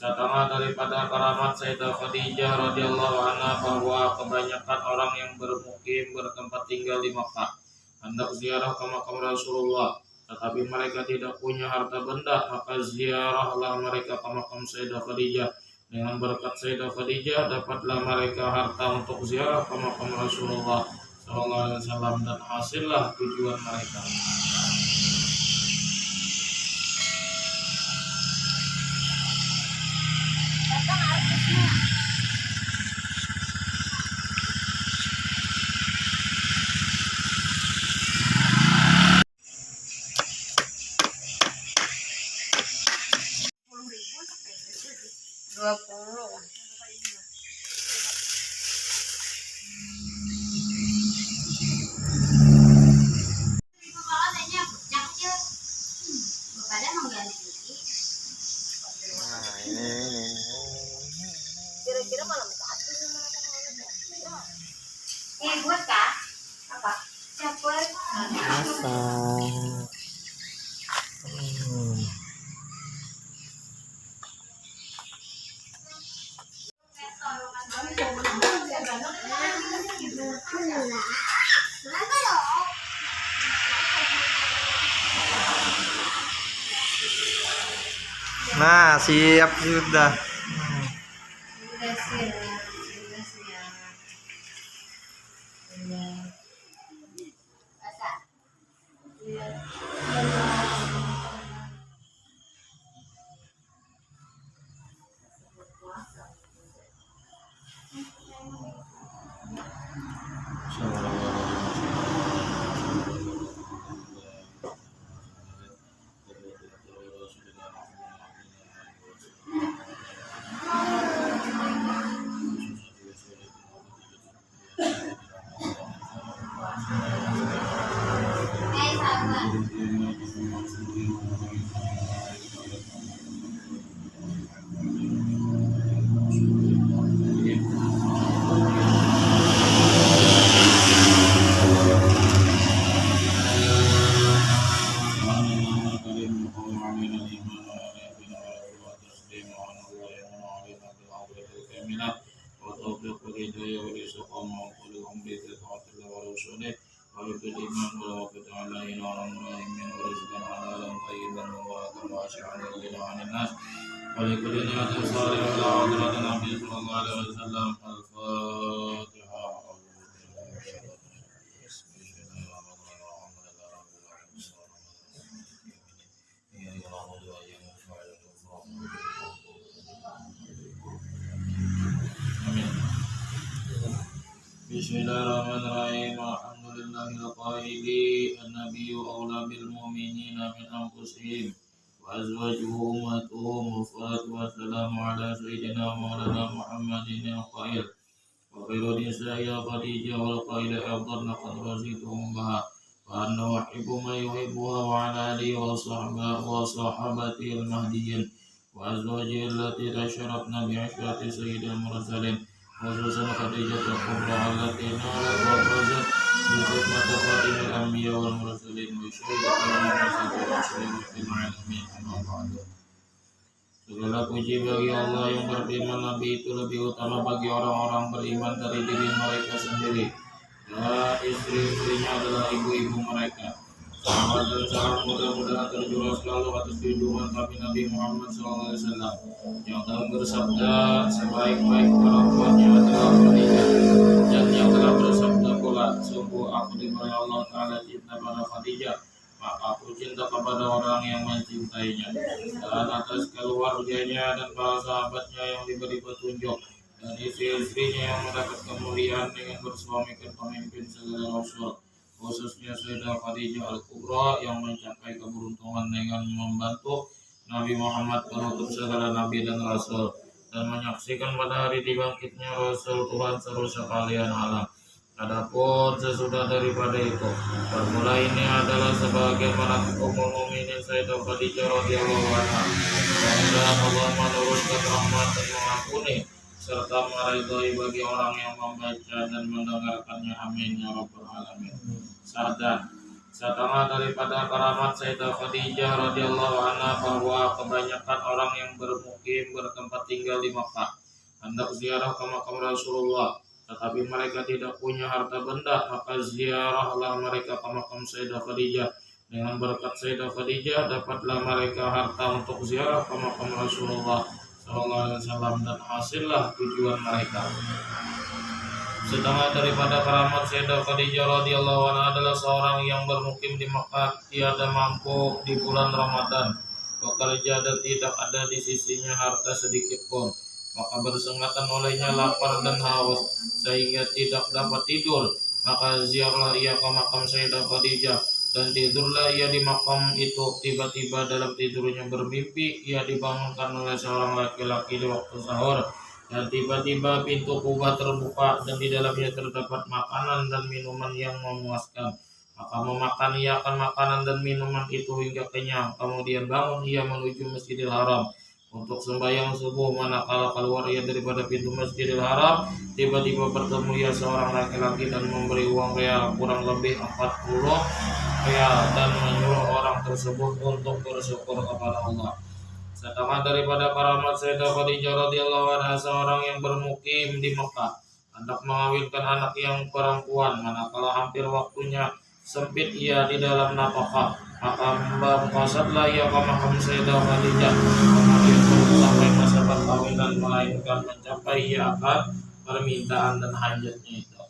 Setengah daripada keramat Sayyidah Khadijah radhiyallahu anha bahwa kebanyakan orang yang bermukim bertempat tinggal di Makkah hendak ziarah ke makam Rasulullah, tetapi mereka tidak punya harta benda, maka ziarahlah mereka ke makam Sayyidah Khadijah. Dengan berkat Sayyidah Khadijah dapatlah mereka harta untuk ziarah ke makam Rasulullah sallallahu alaihi wasallam dan hasillah tujuan mereka. Kira-kira malam buat kah? Apa? Siapa? Nah, siap sudah. Sudah siap. Bismillahirrahmanirrahim. Alhamdulillahil qaili an-nabiyyu awla bil mu'minina min anfusihim wa azwajuhu ummatuhum wassalatu wassalamu ala sayyidina maulana Muhammadin al-qail wa khairu nisa'i Khadijah wal qail afdalna qad razituhum baha wa anna uhibbu man yuhibbuha wa ala alihi wa sahabatihi al-mahdiyyin wa azwajihi allati tasharrafna bi ashrati sayyidil mursalin khususan Khadijah al-Kubra allati nalat wa fazat bi khidmati khatimil anbiya wal mursalin wa syuhadatil alamin. Segala puji bagi Allah yang berfirman, Nabi itu lebih utama bagi orang-orang beriman dari diri mereka sendiri, dan istri-istrinya adalah ibu-ibu mereka. Sahabat dan salam mudah-mudahan tercurah selalu atas junjungan kami Nabi Muhammad SAW yang telah bersabda, sebaik-baik perempuannya adalah Khadijah, dan yang telah bersabda pula, sungguh aku diberi Allah Ta'ala cinta pada Khadijah, maka aku cinta kepada orang yang mencintainya, dan atas keluarganya dan para sahabatnya yang diberi petunjuk, dan istri-istrinya yang mendapat kemuliaan dengan bersuamikan pemimpin segala rasul, khususnya Sayyidah Khadijah Al-Kubra yang mencapai keberuntungan dengan membantu Nabi Muhammad penutup segala nabi dan rasul dan menyaksikan pada hari dibangkitnya Rasul Tuhan seru sekalian alam. Adapun sesudah daripada itu, formula ini adalah sebagaimana Ummul Mukminin Sayyidah Khadijah radhiyallahu anha. Mudah-mudahan Allah menurunkan rahmat dan mengampuni serta meridhai bagi orang yang membaca dan mendengarkannya. Amin ya rabbal alamin. Sadar Setengah daripada karamat Sayyidah Khadijah radhiyallahu anha bahwa kebanyakan orang yang bermukim bertempat tinggal di Makkah hendak ziarah ke makam Rasulullah, tetapi mereka tidak punya harta benda, maka ziarahlah mereka ke makam Sayyidah Khadijah. Dengan berkat Sayyidah Khadijah dapatlah mereka harta untuk ziarah ke makam Rasulullah sallallahu alaihi wasallam, dan hasillah tujuan mereka. Setengah daripada keramat Sayyidah Khadijah radhiyallahu anha adalah seorang yang bermukim di Makkah, tiada mampu di bulan Ramadan, bekerja dan tidak ada di sisinya harta sedikit pun, maka bersengatan olehnya lapar dan haus sehingga tidak dapat tidur. Maka ziarahlah ia ke makam Sayyidah Khadijah, dan tidurlah ia di makam itu. Tiba-tiba dalam tidurnya bermimpi ia dibangunkan oleh seorang laki-laki di waktu sahur, dan tiba-tiba pintu kubah terbuka dan di dalamnya terdapat makanan dan minuman yang memuaskan. Maka memakan ia akan makanan dan minuman itu hingga kenyang. Kemudian bangun ia menuju Masjidil Haram untuk sembahyang subuh. Manakala keluar ia daripada pintu Masjidil Haram, tiba-tiba bertemu ia seorang laki-laki dan memberi uang real kurang lebih 40 real dan menyuruh orang tersebut untuk bersyukur kepada Allah. Setengah daripada karamat Sayyidah Khadijah radhiyallahu anha, seorang yang bermukim di Mekah hendak mengawinkan anak yang perempuan. Manakala hampir waktunya sempit ia di dalam nafkah, maka berqasadlah ia ke makam Sayyidah Khadijah. Kemudian belum sampai masa perkawinan melainkan mencapai ia akan permintaan dan hajatnya itu.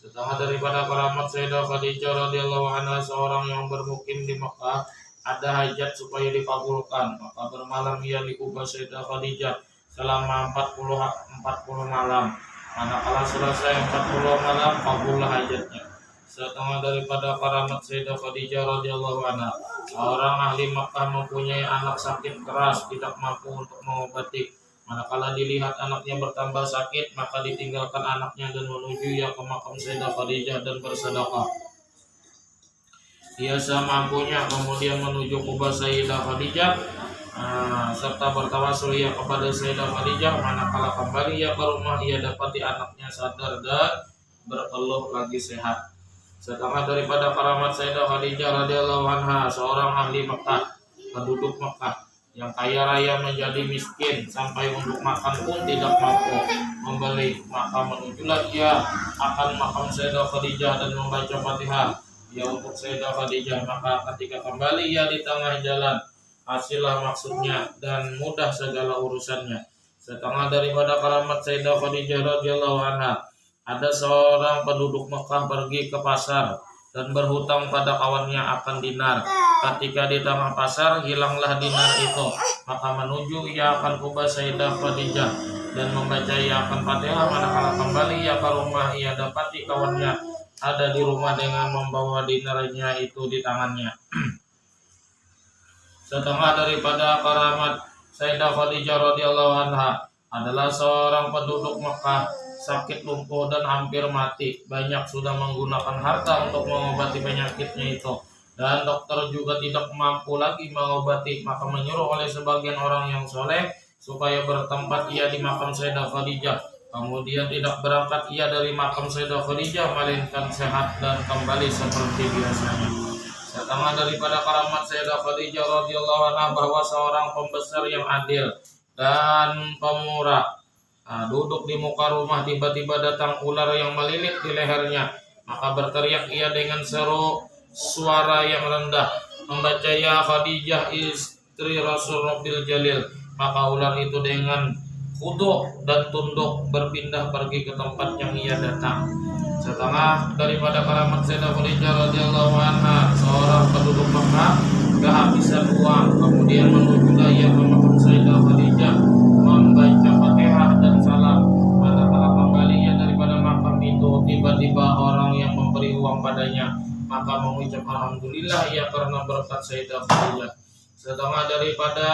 Setengah daripada karamat Sayyidah Khadijah radhiyallahu anha, seorang yang bermukim di Mekah ada hajat supaya dikabulkan, maka bermalam ia di kubah Sayyidah Khadijah selama 40 malam. Manakala selesai 40 malam, kabullah hajatnya. Setengah daripada karamat Sayyidah Khadijah radhiyallahu anha, seorang ahli Makkah mempunyai anak sakit keras, tidak mampu untuk mengobati. Manakala dilihat anaknya bertambah sakit, maka ditinggalkan anaknya dan menuju ia ke makam Sayyidah Khadijah dan bersedekah. Ia semampunya kemudian menuju kubah Sayyidah Khadijah serta bertawasul ia kepada Sayyidah Khadijah. Manakala kembali ia ke rumah, ia dapati anaknya sadar dan berpeluh lagi sehat. Setengah daripada karamat Sayyidah Khadijah radhiyallahu anha, seorang ahli Mekah, penduduk Mekah yang kaya raya menjadi miskin sampai untuk makan pun tidak mampu membeli, maka menujulah ia akan makam Sayyidah Khadijah dan membaca Fatihah ya untuk Sayyidah Khadijah. Maka ketika kembali ia di tengah jalan, hasillah maksudnya dan mudah segala urusannya. Setengah daripada karamat Sayyidah Khadijah radhiyallahu anha, ada seorang penduduk Mekah pergi ke pasar dan berhutang pada kawannya akan dinar. Ketika di tengah pasar hilanglah dinar itu, maka menuju ia akan kubah Sayyidah Khadijah dan membaca ia akan Fatihah. Manakala kembali ia ke rumah, ia dapati kawannya ada di rumah dengan membawa dinarnya itu di tangannya. Setengah daripada karamat Sayyidah Khadijah radhiyallahu anha adalah seorang penduduk Mekah sakit lumpuh dan hampir mati. Banyak sudah menggunakan harta untuk mengobati penyakitnya itu, dan dokter juga tidak mampu lagi mengobati, maka menyuruh oleh sebagian orang yang soleh supaya bertempat ia di makam Sayyidah Khadijah. Kemudian tidak berangkat ia dari makam Sayyidah Khadijah, melainkan sehat dan kembali seperti biasanya. Setengah daripada karamat Sayyidah Khadijah radhiyallahu anha bahwa seorang pembesar yang adil dan pemurah duduk di muka rumah. Tiba-tiba datang ular yang melilit di lehernya, maka berteriak ia dengan seru suara yang rendah, membaca ya Khadijah istri Rasul Rabbil Jalil. Maka ular itu dengan khudu dan tunduk berpindah pergi ke tempat yang ia datang. Setengah daripada karamat Sayyidah Khadijah radhiyallahu anha, seorang penduduk Mekah kehabisan uang, kemudian menuju ia ke makam Sayyidah Khadijah membaca Fatihah dan salam. Manakala kembali ia daripada makam itu, tiba-tiba orang yang memberi uang padanya, maka mengucap alhamdulillah ia karena berkat Sayyidah Khadijah. Setengah daripada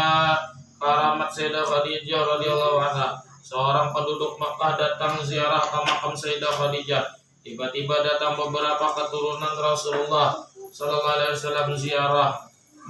karamat Sayyidah Khadijah radhiyallahu anha, seorang penduduk Makkah datang ziarah ke makam Sayyidah Khadijah. Tiba-tiba datang beberapa keturunan Rasulullah sallallahu alaihi wasallam ziarah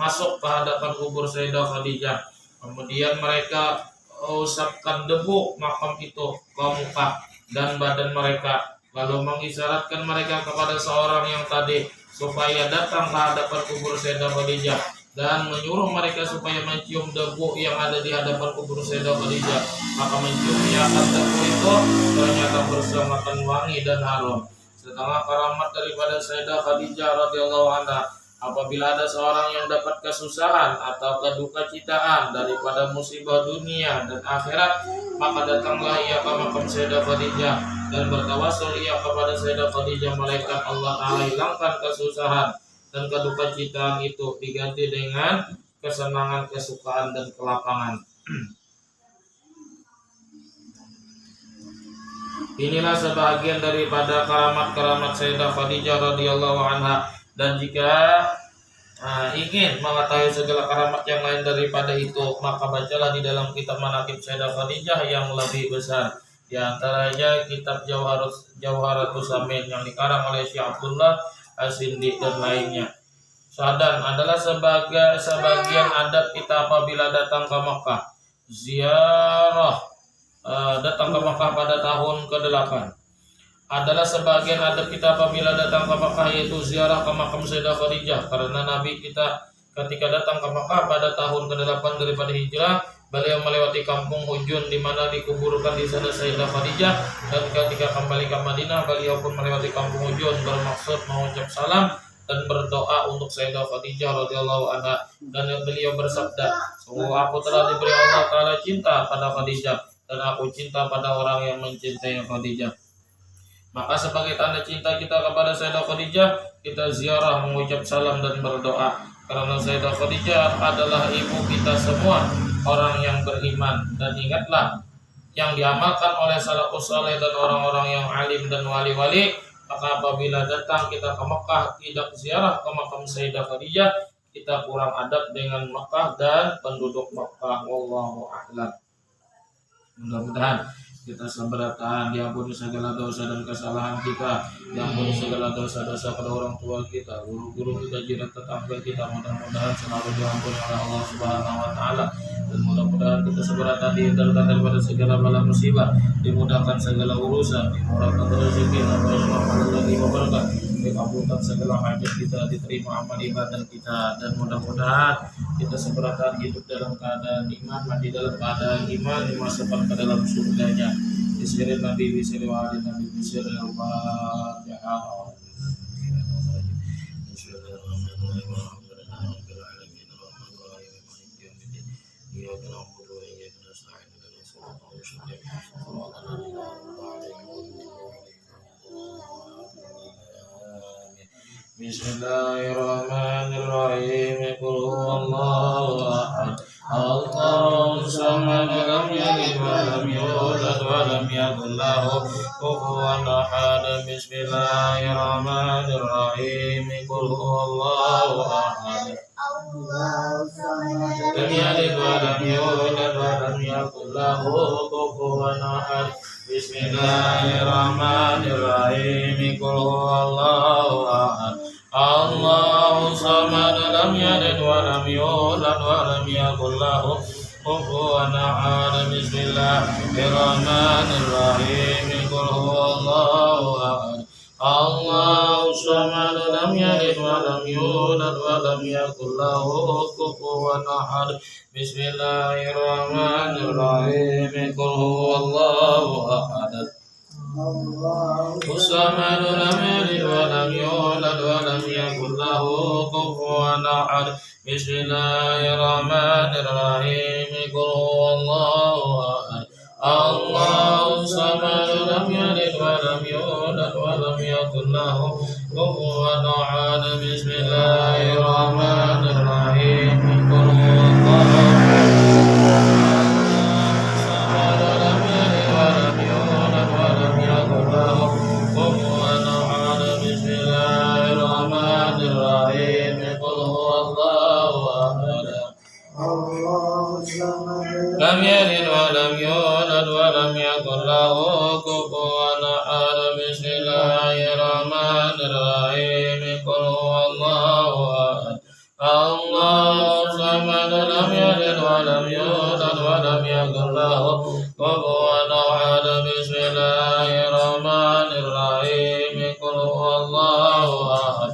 masuk ke hadapan kubur Sayyidah Khadijah. Kemudian mereka usapkan debu makam itu ke muka dan badan mereka, lalu mengisyaratkan mereka kepada seorang yang tadi supaya datang ke hadapan kubur Sayyidah Khadijah dan menyuruh mereka supaya mencium debu yang ada di hadapan kubur Sayyidah Khadijah. Maka menciumnya debu itu ternyata bersamakan wangi dan harum. Setengah karamat daripada Sayyidah Khadijah radhiyallahu anha, apabila ada seorang yang dapat kesusahan atau kedukacitaan daripada musibah dunia dan akhirat, maka datanglah ia ke makam Sayyidah Khadijah dan bertawassul ia kepada Sayyidah Khadijah. Malaikat Allah Ta'ala hilangkan kesusahan dan kedukacitaan itu, diganti dengan kesenangan, kesukaan, dan kelapangan. Inilah sebahagian daripada karamat-karamat Sayyidah Khadijah radhiyallahu anha. Dan jika ingin mengetahui segala karamat yang lain daripada itu, maka bacalah di dalam kitab Manaqib Sayyidah Khadijah yang lebih besar. Di antaranya kitab Jawharatus Samin yang dikarang oleh Syekh Abdullah As-Sindi dan lainnya. Sadan adalah sebagian adat kita apabila datang ke Makkah. Ziarah datang ke Makkah pada tahun ke-8 adalah sebagian adat kita apabila datang ke Makkah, yaitu ziarah ke makam Sayyidah Khadijah. Karena Nabi kita ketika datang ke Makkah pada tahun ke-8 daripada hijrah, beliau melewati kampung Hujun di mana dikuburkan di sana Sayyidah Khadijah, dan ketika kembali ke Madinah beliau pun melewati kampung Hujun bermaksud mengucap salam dan berdoa untuk Sayyidah Khadijah radhiyallahu anha. Dan beliau bersabda, "Sungguh aku telah diberi Allah Ta'ala cinta pada Khadijah, dan aku cinta pada orang yang mencintai Khadijah." Maka sebagai tanda cinta kita kepada Sayyidah Khadijah, kita ziarah, mengucap salam dan berdoa. Karena Sayyidah Khadijah adalah ibu kita semua, orang yang beriman. Dan ingatlah yang diamalkan oleh salafus saleh dan orang-orang yang alim dan wali-wali. Maka apabila datang kita ke Mekah tidak ziarah ke makam Sayyidah Khadijah, kita kurang adab dengan Mekah dan penduduk Mekah. Wallahu a'lam. Mudah-mudahan kita seberatan diampuni segala dosa dan kesalahan kita, diampuni segala dosa-dosa pada orang tua kita, guru-guru kita, jiran tetangga kita. Mudah-mudahan selalu diampuni oleh Allah Subhanahu wa Ta'ala, dan mudah-mudahan kita seberatan dihindarkan daripada segala bala musibah, dimudahkan segala urusan, dimurahkan rezeki, dikabulkan segala hajat kita, diterima amal ibadah kita. Dan mudah-mudahan kita seberatan hidup dalam keadaan iman, mati dalam keadaan iman, dimasukkan ke dalam surganya. Bismillah Nabi, bismillah Nabi, bismillah Al-Fatihah. Bismillahirrahmanirrahim. Qul huwallahu ahad, Allahus samad, lam yalid wa lam yulad wa lam yakul lahu kufuwan ahad. Bismillahirrahmanirrahim. Qul huwallahu ahad, lam yalid wa lam yulad wa lam yakul lahu kufuwan ahad. Bismillahirrahmanirrahim. Qul huwallahu ahad, Allahus samad, lam yalid wa lam yulad wa lam yakul lahu kufuwan ahad. Bismillahirrahmanirrahim. Qul huwallahu ahad, Allahus samad, lam yalid wa lam yulad wa lam yakul lahu kufuwan ahad. Bismillahirrahmanirrahim. Qul huwallahu ahad, As-samad, lam yalid wa lam yulad wa lam yakul lahu kufuwan ahad. Bismillahirrahmanirrahim. Qul huwallahu ahad, Allahus samad, lam yalid wa lam yulad wa lam yakul lahu kufuwan ahad. Bismillahirrahmanirrahim. Qul huwallahu lam yalid wa lam yulad wa lam yakul lahu kufuwan ahad. Bismillahirrahmanirrahim. Qul huwallahu ahad, Allahus samad, lam yalid wa lam yulad wa lam yakul lahu kufuwan ahad. Bismillahirrahmanirrahim. Qul huwallahu ahad,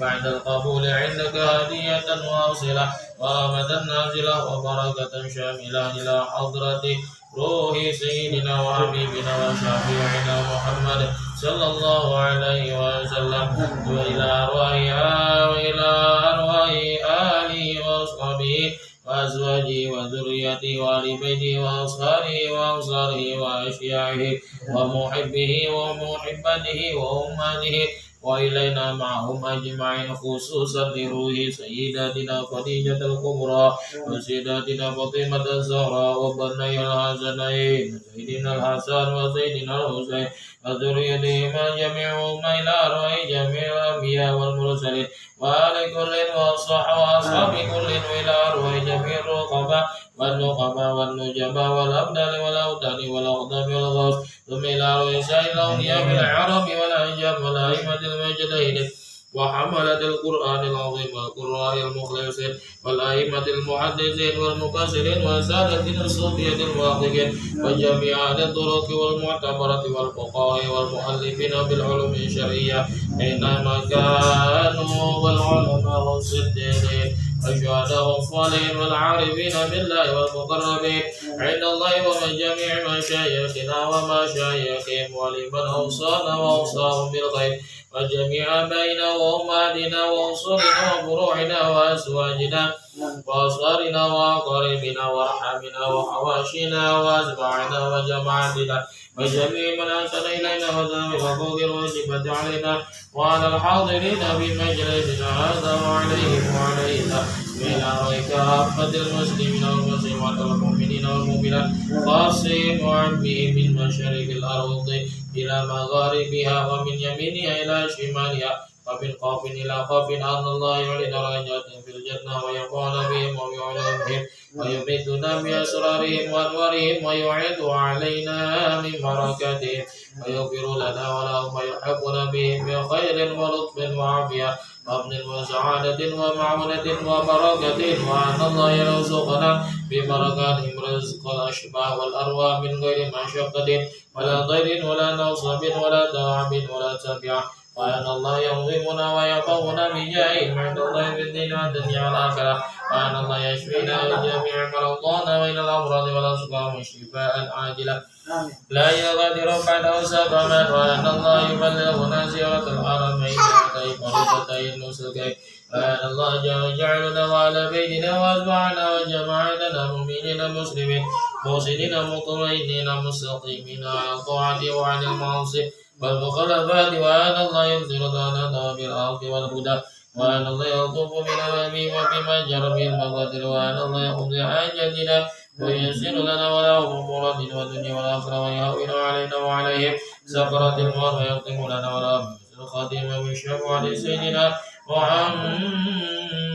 بعد القبول عندك هدية واصلة ورحمة نازلة وبركة شاملة إلى حضرة روح سيدنا وحبيبنا وشفيعنا محمد صلى الله عليه وسلم وإلى أرواح آله وأصحابه وأزواجه وذريته وآل بيته وأصهاره وأنصاره وأشياعه ومحبه ومحبته وأمته وإلينا معهم أجمعين خصوصا لروح سيداتنا خديجة الكبرى وسيداتنا فاطمة الزهراء وبني الحسنين سيدنا الحسن وسيدنا الحسين وذريتهما جميعهم إلى أرواح جميع الأنبياء والمرسلين وآل كل وأصحاب كل إلى أرواح جميع الرقباء والنقباء والنجباء والأبدال والأوتاد والأقدام والغوث ثم إلى أرواح سائر الأولياء من العرب والأنجاب والأئمة المجتهدين وحملة القرآن العظيم والقراء المخلصين والأئمة المحدثين والمفسرين وسادة الصوفية الواقعين وجميع أهل الطرق والمعتبرة والفقهاء والمؤلفين بالعلوم الشرعية أينما كانوا والعلماء والصديقين والشهداء والصالحين والعارفين بالله والمقربين عند الله ومن جميع مشايخنا ومشايخهم ولمن أوصانا وأوصاهم بالخير وجميع آبائنا وأمهاتنا وأنصرنا وفروعنا وأزواجنا وأصهارنا وأقاربنا وأرحامنا وحواشينا وأتباعنا وجماعتنا وجميع من أحسن إلينا وذهب وفوق الواجبة علينا وعلى الحاضرين في مجلسنا هذا وعليهم وعلينا من أرواح كافة المسلمين والمسلمات والمؤمنين والمؤمنات خاصهم وعامهم من مشارق الأرض إلى مغاربها ومن يمينها إلى شمالها ومن قاف إلى قاف أن الله يعلن درجات في الجنة وينفعنا بهم وبعلومهم ويمدنا بأسرارهم وأنوارهم ويعيد علينا من بركاتهم ويغفر لنا ولهم ويلحقنا بهم بخير ولطف وعافية وأمن وسعادة ومعونة وبركة وأن الله يرزقنا ببركاتهم رزق الأشباه والأرواح من غير مشقة ولا ضير ولا نصب ولا تعب ولا تبع وأن الله يعظمنا ويقونا بجاههم عند الله في الدين والدنيا والآخرة وأن الله يشفينا من جميع مرضانا وإلى الأمراض والأسقام شفاء عاجلا لا يغادر بعده سقما وأن الله يبلغنا زيارة الحرمين فريضتي النسكين وأن الله جعلنا وعلى بيتنا وأتباعنا وجماعتنا مؤمنين مسلمين محسنين مطمئنين مستقيمين على الطاعة وعن المعاصي والمخالفات وأن الله يبذل لنا بالحق والهدى وأن الله يلطف بالأمام وبما جرى به المقادير وأن الله يقضي حاجتنا وييسر لنا وله أمور الدين والدنيا والآخرة ويهون علينا وعليهم سكرات الموت ويختم لنا وله الخاتمة بالشفاعة سيدنا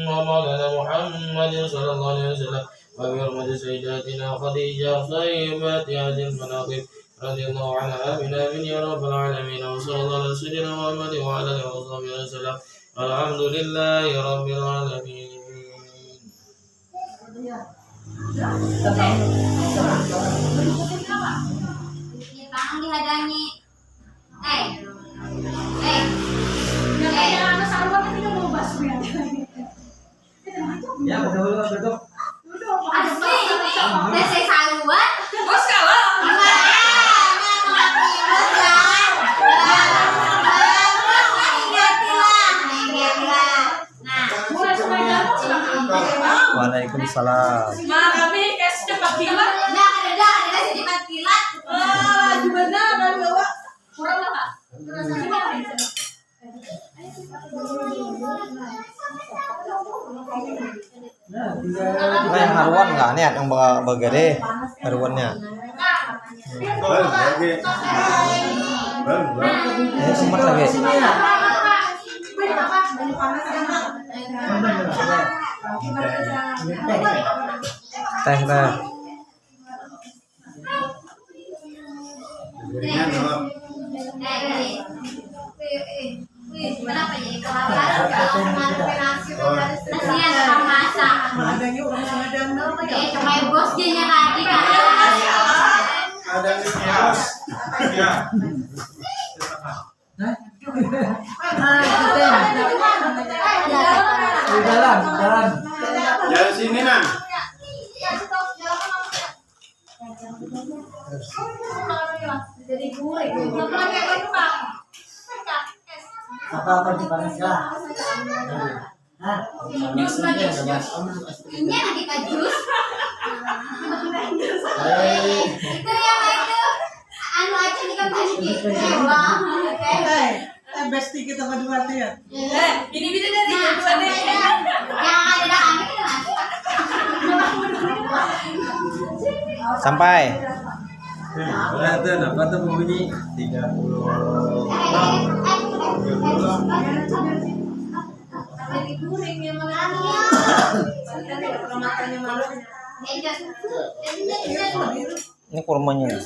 ومولانا محمد صلى الله عليه وسلم وبحرمة سيداتنا خديجة صيبات هذه المناقب رضي الله عنها آمين يا رب العالمين وصلى الله على سيدنا محمد وعلى آله وصحبه وسلم الحمد لله رب العالمين. Tangan dihadangi. Ya, betul. Asli, udah saya saluan. Bos kalau. Waalaikumsalam. Kami kayak secepat kilat. Ada secepat kilat. Gimana kan bawa? Kurang lah Kak. Nah, yang haruan nggak nih yang bagade haruannya? Sempat lagi. Teh teh. Kenapa ya? Kasihan orang masak. Cuma bos dia lagi kan. Ada di kios. Ya. Jadi gurih. Nggak pernah kayak gitu, Kak. Apa di Panesga? Hah? Jus lagi. Ini lagi Kak jus. Itu yang itu anu aja di kampanye gitu. Wah, Besti kita berdua tuh ya. ini bisa dari dua deh. Yang ada kami itu Sampai. Udah tuh, dapat tuh bunyi 30. Jadi guring yang mana? Ini kurmanya.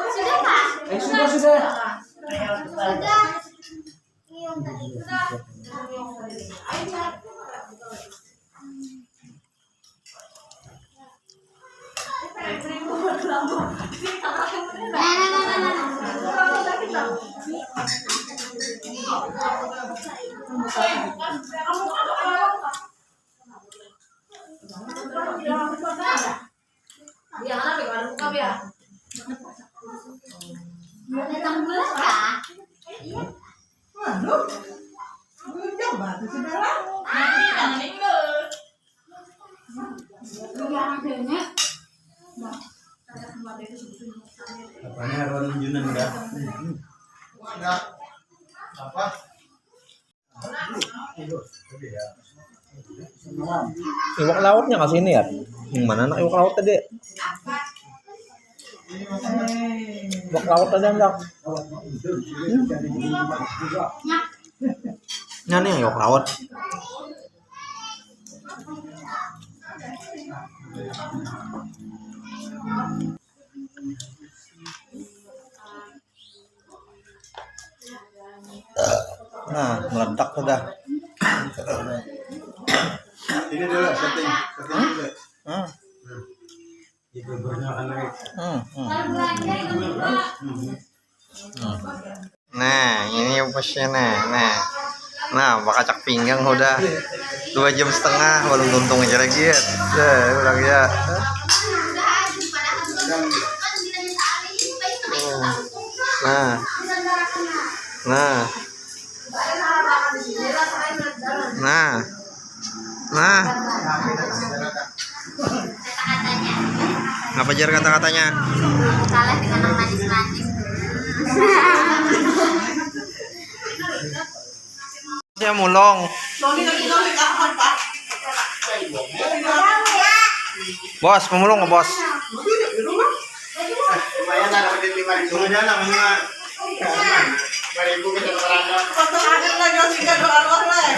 Sudah Pak. Sudah. Apanya Arwan Junan enggak? Enggak. Apa? Iwak lautnya ke sini ya? Mana anak iwak laut tadi? Iwak laut ada enggak? Nah, nih iwak laut. Nah, meledak sudah. Ini dulu setting dulu. Itu bernyanyi. Nah, ini bosnya nah, bakal pinggang udah 2,5 jam baru tuntung aja lagi ya. Udah ya. Nah. Apa jar kata-katanya? Kalah dengan yang manis-manis. Ya mulong. Bos, pemulung nggak bos? Lumayan lah dapetin 5.000 aja namanya. 5.000 kita berangkat. Foto akhir lagi, masih kan doa-doa lah.